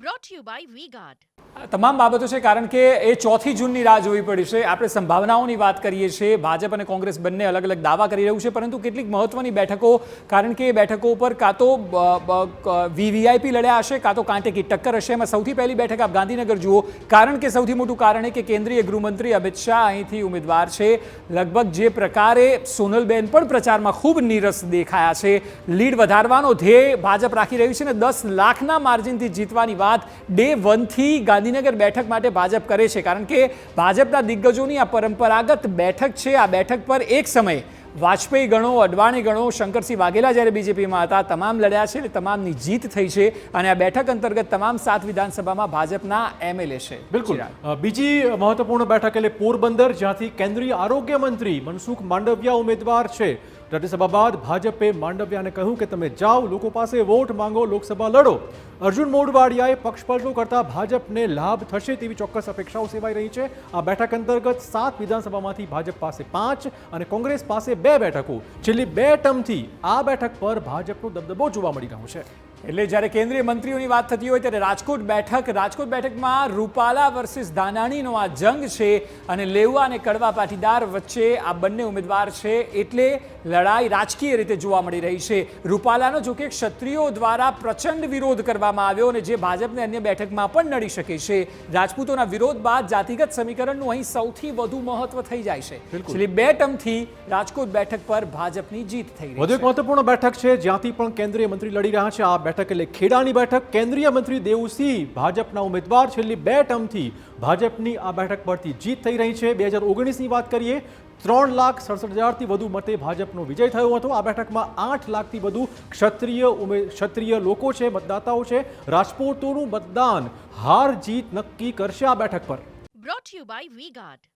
brought to you by V-Guard. તમામ બાબતો છે કારણ કે એ 4 જૂનની રાહ જોવી પડી છે. આપણે સંભાવનાઓની વાત કરીએ છીએ. ભાજપ અને કોંગ્રેસ બંને અલગ અલગ દાવા કરી રહ્યું છે, પરંતુ કેટલીક મહત્વની બેઠકો, કારણ કે એ બેઠકો ઉપર કાં તો વીવીઆઈપી લડ્યા હશે, કાં તો કાંટે કી ટક્કર હશે. એમાં સૌથી પહેલી બેઠક આપ ગાંધીનગર જુઓ, કારણ કે સૌથી મોટું કારણ એ કે કેન્દ્રીય ગૃહમંત્રી અમિત શાહ અહીંથી ઉમેદવાર છે. લગભગ જે પ્રકારે સોનલબેન પણ પ્રચારમાં ખૂબ નીરસ દેખાયા છે. લીડ વધારવાનો ધ્યેય ભાજપ રાખી રહ્યું છે ને 10 લાખના માર્જિનથી જીતવાની વાત ડે 1 થી ગાંધીનગર બેઠક માટે ભાજપ કરે છે, કારણ કે ભાજપના દિગ્ગજોની આ પરંપરાગત બેઠક છે. આ બેઠક પર એક સમય વાજપેયી ગણો, અડવાણી ગણો, શંકરસિંહ વાઘેલા જ્યારે બીજેપીમાં હતા, તમામ લડ્યા છે અને તમામની જીત થઈ છે. અને આ બેઠક અંતર્ગત તમામ 7 વિધાનસભામાં ભાજપના એમએલએ છે. બિલકુલ. બીજી મહત્વપૂર્ણ બેઠક એટલે પોરબંદર, જ્યાંથી કેન્દ્રીય આરોગ્ય મંત્રી મનસુખ માંડવિયા ઉમેદવાર છે. રાજ્યસભા બાદ ભાજપે માંડવિયાને કહ્યું કે તમે જાઓ, લોકો પાસે વોટ માંગો, લોકસભા લડો. અર્જુન મોઢવાડિયાએ પક્ષપલટો કરતા ભાજપને લાભ થશે તેવી ચોક્કસ અપેક્ષાઓ સેવાઈ રહી છે. આ બેઠક અંતર્ગત 7 વિધાનસભામાંથી ભાજપ પાસે 5 અને કોંગ્રેસ પાસે 2 બેઠકો. છેલ્લી 2 ટર્મથી આ બેઠક પર ભાજપનો દબદબો જોવા મળી રહ્યો છે. એટલે જ્યારે કેન્દ્રીય મંત્રીઓની વાત થતી હોય ત્યારે રાજકોટ બેઠકમાં રૂપાલા વર્સિસ ધાનાણીનો આ જંગ છે અને લેવા અને કડવા પાટીદાર વચ્ચે આ બંને ઉમેદવાર છે. એટલે લડાઈ રાજકીય રીતે જોવા મળી રહી છે. રૂપાલાનો જોકે ક્ષત્રિયો દ્વારા પ્રચંડ વિરોધ કરવામાં આવ્યો અને જે ભાજપને અન્ય બેઠકમાં પણ નડી શકે છે. રાજપૂતોના વિરોધ બાદ જાતિગત સમીકરણનું અહીં સૌથી વધુ મહત્વ થઈ જાય છે. છેલ્લી 2 ટર્મથી રાજકોટ બેઠક પર ભાજપની જીત થઈ રહી છે. વધુ એક મહત્વપૂર્ણ બેઠક છે જ્યાંથી પણ કેન્દ્રીય મંત્રી લડી રહ્યા છે. આ બેઠક એટલે ખેડાની બેઠક. કેન્દ્રીય મંત્રી દેવુસિંહ ભાજપના ઉમેદવાર. છેલ્લી 2 ટર્મથી ભાજપની આ બેઠક પરથી જીત થઈ રહી છે. 2019ની વાત કરીએ, 3,67,000થી વધુ મતે ભાજપનો વિજય થયો હતો. આ બેઠકમાં 8 લાખથી વધુ ક્ષત્રિય લોકો છે, મતદાતાઓ છે. રાજપૂતોનું મતદાન હાર જીત નક્કી કરશે આ બેઠક પર. Brought to you by V-Guard.